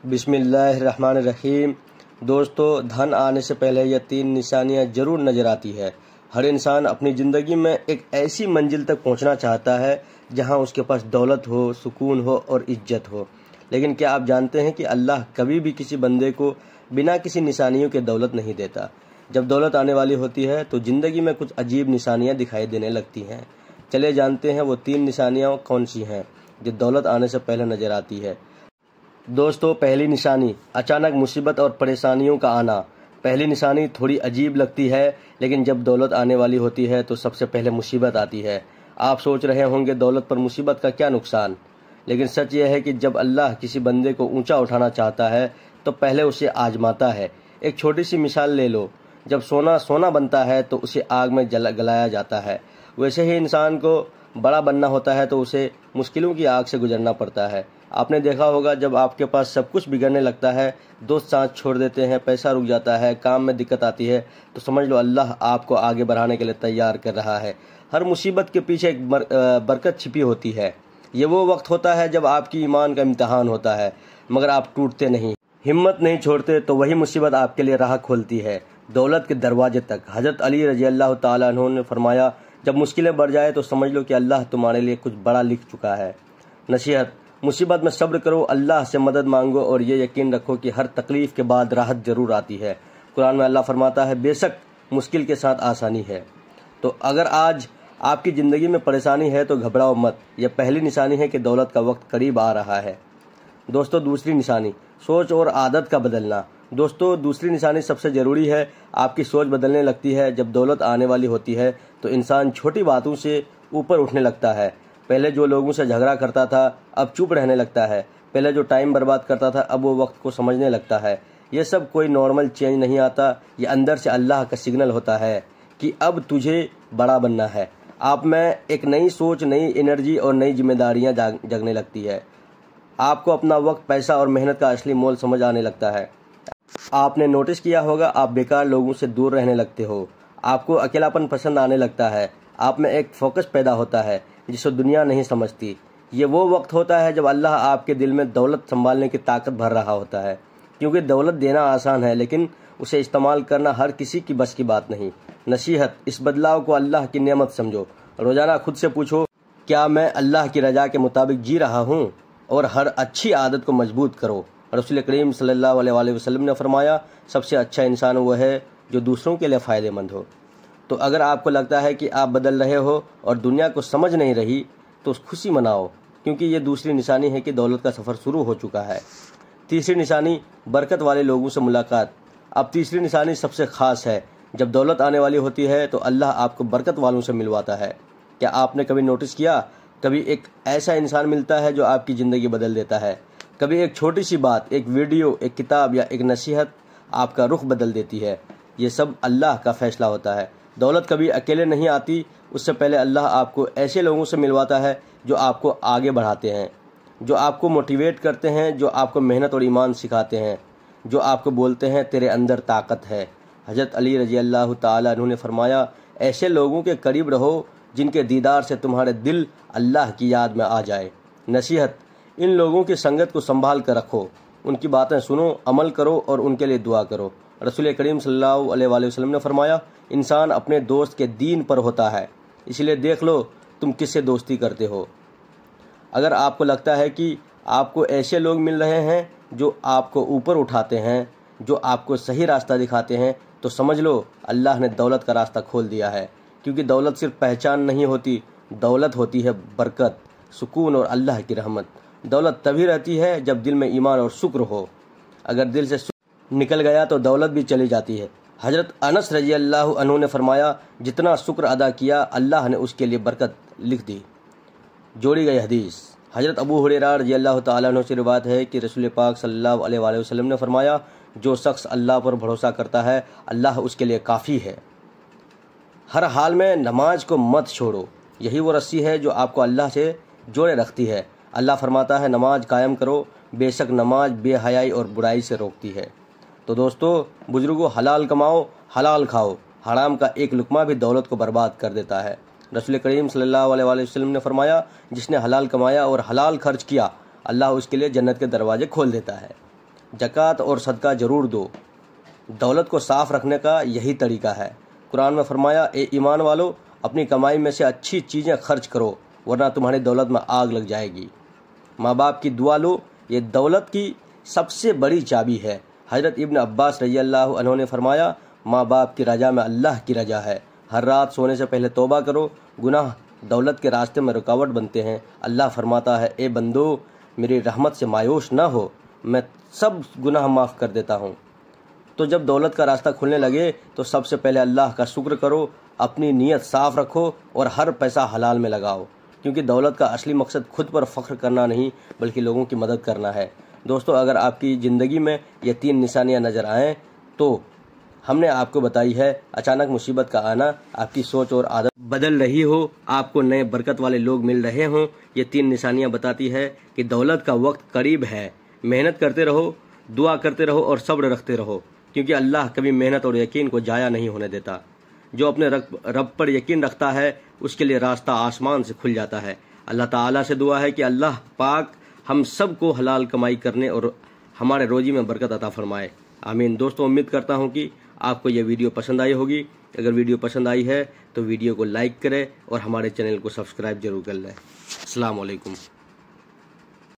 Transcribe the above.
बिस्मिल्लाहिर्रहमानिर्रहीम। दोस्तों, धन आने से पहले यह 3 निशानियां जरूर नज़र आती है। हर इंसान अपनी ज़िंदगी में एक ऐसी मंजिल तक पहुंचना चाहता है जहां उसके पास दौलत हो, सुकून हो और इज्जत हो। लेकिन क्या आप जानते हैं कि अल्लाह कभी भी किसी बंदे को बिना किसी निशानियों के दौलत नहीं देता। जब दौलत आने वाली होती है तो ज़िंदगी में कुछ अजीब निशानियाँ दिखाई देने लगती हैं। चले जानते हैं वो 3 निशानियाँ कौन सी हैं जो दौलत आने से पहले नज़र आती है। दोस्तों, पहली निशानी, अचानक मुसीबत और परेशानियों का आना। पहली निशानी थोड़ी अजीब लगती है, लेकिन जब दौलत आने वाली होती है तो सबसे पहले मुसीबत आती है। आप सोच रहे होंगे दौलत पर मुसीबत का क्या नुकसान, लेकिन सच यह है कि जब अल्लाह किसी बंदे को ऊंचा उठाना चाहता है तो पहले उसे आजमाता है। एक छोटी सी मिसाल ले लो, जब सोना सोना बनता है तो उसे आग में गलाया जाता है। वैसे ही इंसान को बड़ा बनना होता है तो उसे मुश्किलों की आग से गुजरना पड़ता है। आपने देखा होगा जब आपके पास सब कुछ बिगड़ने लगता है, दोस्त साथ छोड़ देते हैं, पैसा रुक जाता है, काम में दिक्कत आती है, तो समझ लो अल्लाह आपको आगे बढ़ाने के लिए तैयार कर रहा है। हर मुसीबत के पीछे एक बरकत छिपी होती है। ये वो वक्त होता है जब आपकी ईमान का इम्तिहान होता है, मगर आप टूटते नहीं, हिम्मत नहीं छोड़ते, तो वही मुसीबत आपके लिए राह खोलती है दौलत के दरवाजे तक। हज़रत अली रजी अल्लाह ताला अन्हु ने फरमाया, जब मुश्किलें बढ़ जाए तो समझ लो कि अल्लाह तुम्हारे लिए कुछ बड़ा लिख चुका है। नसीहत, मुसीबत में सब्र करो, अल्लाह से मदद मांगो और ये यकीन रखो कि हर तकलीफ के बाद राहत जरूर आती है। कुरान में अल्लाह फरमाता है, बेशक मुश्किल के साथ आसानी है। तो अगर आज आपकी ज़िंदगी में परेशानी है तो घबराओ मत, यह पहली निशानी है कि दौलत का वक्त करीब आ रहा है। दोस्तों, दूसरी निशानी, सोच और आदत का बदलना। दोस्तों, दूसरी निशानी सबसे ज़रूरी है। आपकी सोच बदलने लगती है। जब दौलत आने वाली होती है तो इंसान छोटी बातों से ऊपर उठने लगता है। पहले जो लोगों से झगड़ा करता था अब चुप रहने लगता है। पहले जो टाइम बर्बाद करता था अब वो वक्त को समझने लगता है। ये सब कोई नॉर्मल चेंज नहीं आता, ये अंदर से अल्लाह का सिग्नल होता है कि अब तुझे बड़ा बनना है। आप में एक नई सोच, नई एनर्जी और नई जिम्मेदारियां जगने लगती है। आपको अपना वक्त, पैसा और मेहनत का असली मोल समझ आने लगता है। आपने नोटिस किया होगा आप बेकार लोगों से दूर रहने लगते हो। आपको अकेलापन पसंद आने लगता है। आप में एक फोकस पैदा होता है जिसे दुनिया नहीं समझती। ये वो वक्त होता है जब अल्लाह आपके दिल में दौलत संभालने की ताकत भर रहा होता है। क्योंकि दौलत देना आसान है, लेकिन उसे इस्तेमाल करना हर किसी की बस की बात नहीं। नसीहत, इस बदलाव को अल्लाह की नेमत समझो। रोजाना खुद से पूछो, क्या मैं अल्लाह की रजा के मुताबिक जी रहा हूँ? और हर अच्छी आदत को मजबूत करो। रसूल करीम सल्लल्लाहु अलैहि वसल्लम ने फरमाया, सबसे अच्छा इंसान वो है जो दूसरों के लिए फ़ायदेमंद हो। तो अगर आपको लगता है कि आप बदल रहे हो और दुनिया को समझ नहीं रही, तो खुशी मनाओ, क्योंकि ये दूसरी निशानी है कि दौलत का सफ़र शुरू हो चुका है। तीसरी निशानी, बरकत वाले लोगों से मुलाकात। अब तीसरी निशानी सबसे ख़ास है। जब दौलत आने वाली होती है तो अल्लाह आपको बरकत वालों से मिलवाता है। क्या आपने कभी नोटिस किया, कभी एक ऐसा इंसान मिलता है जो आपकी ज़िंदगी बदल देता है। कभी एक छोटी सी बात, एक वीडियो, एक किताब या एक नसीहत आपका रुख बदल देती है। ये सब अल्लाह का फैसला होता है। दौलत कभी अकेले नहीं आती, उससे पहले अल्लाह आपको ऐसे लोगों से मिलवाता है जो आपको आगे बढ़ाते हैं, जो आपको मोटिवेट करते हैं, जो आपको मेहनत और ईमान सिखाते हैं, जो आपको बोलते हैं तेरे अंदर ताकत है। हज़रत अली रजी अल्लाह ताला अन्हु ने फरमाया, ऐसे लोगों के करीब रहो जिनके दीदार से तुम्हारे दिल अल्लाह की याद में आ जाए। नसीहत, इन लोगों की संगत को संभाल कर रखो, उनकी बातें सुनो, अमल करो और उनके लिए दुआ करो। रसूल करीम सल्लल्लाहु अलैहि वसल्लम ने फरमाया, इंसान अपने दोस्त के दीन पर होता है, इसलिए देख लो तुम किससे दोस्ती करते हो। अगर आपको लगता है कि आपको ऐसे लोग मिल रहे हैं जो आपको ऊपर उठाते हैं, जो आपको सही रास्ता दिखाते हैं, तो समझ लो अल्लाह ने दौलत का रास्ता खोल दिया है। क्योंकि दौलत सिर्फ पहचान नहीं होती, दौलत होती है बरकत, सुकून और अल्लाह की रहमत। दौलत तभी रहती है जब दिल में ईमान और शुक्र हो। अगर दिल से शुक्र निकल गया तो दौलत भी चली जाती है। हज़रत अनस रजी अल्लाह अन्हु ने फरमाया, जितना शुक्र अदा किया अल्लाह ने उसके लिए बरकत लिख दी। जोड़ी गई हदीस। हज़रत अबू हुरैरा रजी अल्लाह ताला अन्हु से रिवायत है कि रसूल पाक सल्लल्लाहु अलैहि वसल्लम ने फरमाया, जो शख्स अल्लाह पर भरोसा करता है अल्लाह उसके लिए काफ़ी है। हर हाल में नमाज को मत छोड़ो, यही वो रस्सी है जो आपको अल्लाह से जोड़े रखती है। अल्लाह फरमाता है, नमाज कायम करो, बेशक नमाज बेहयाई और बुराई से रोकती है। तो दोस्तों, बुजुर्गों, हलाल कमाओ, हलाल खाओ। हराम का एक लुकमा भी दौलत को बर्बाद कर देता है। रसूल करीम सल्लल्लाहु अलैहि वसल्लम ने फरमाया, जिसने हलाल कमाया और हलाल खर्च किया अल्लाह उसके लिए जन्नत के दरवाजे खोल देता है। ज़कात और सदका ज़रूर दो। दौलत को साफ रखने का यही तरीका है। कुरान में फरमाया, ए ईमान वालो, अपनी कमाई में से अच्छी चीज़ें खर्च करो, वरना तुम्हारी दौलत में आग लग जाएगी। माँ बाप की दुआ लो, ये दौलत की सबसे बड़ी चाबी है। हज़रत इब्न अब्बास रज़ियल्लाहु अन्हु ने फरमाया, माँ बाप की रजा में अल्लाह की रजा है। हर रात सोने से पहले तौबा करो, गुनाह दौलत के रास्ते में रुकावट बनते हैं। अल्लाह फरमाता है, ए बंदो, मेरी रहमत से मायूस ना हो, मैं सब गुनाह माफ़ कर देता हूँ। तो जब दौलत का रास्ता खुलने लगे तो सबसे पहले अल्लाह का शुक्र करो, अपनी नीयत साफ़ रखो और हर पैसा हलाल में लगाओ, क्योंकि दौलत का असली मकसद खुद पर फ़ख्र करना नहीं बल्कि लोगों की मदद करना है। दोस्तों, अगर आपकी ज़िंदगी में ये 3 निशानियाँ नज़र आएँ तो हमने आपको बताई है। अचानक मुसीबत का आना, आपकी सोच और आदत बदल रही हो, आपको नए बरकत वाले लोग मिल रहे हों, ये 3 निशानियाँ बताती है कि दौलत का वक्त करीब है। मेहनत करते रहो, दुआ करते रहो और सब्र रखते रहो, क्योंकि अल्लाह कभी मेहनत और यकीन को जाया नहीं होने देता। जो अपने रब पर यकीन रखता है उसके लिए रास्ता आसमान से खुल जाता है। अल्लाह ताला से दुआ है कि अल्लाह पाक हम सब को हलाल कमाई करने और हमारे रोजी में बरकत अता फरमाए। आमीन। दोस्तों, उम्मीद करता हूँ कि आपको यह वीडियो पसंद आई होगी। अगर वीडियो पसंद आई है तो वीडियो को लाइक करें और हमारे चैनल को सब्सक्राइब जरूर कर लें। अस्सलाम वालेकुम।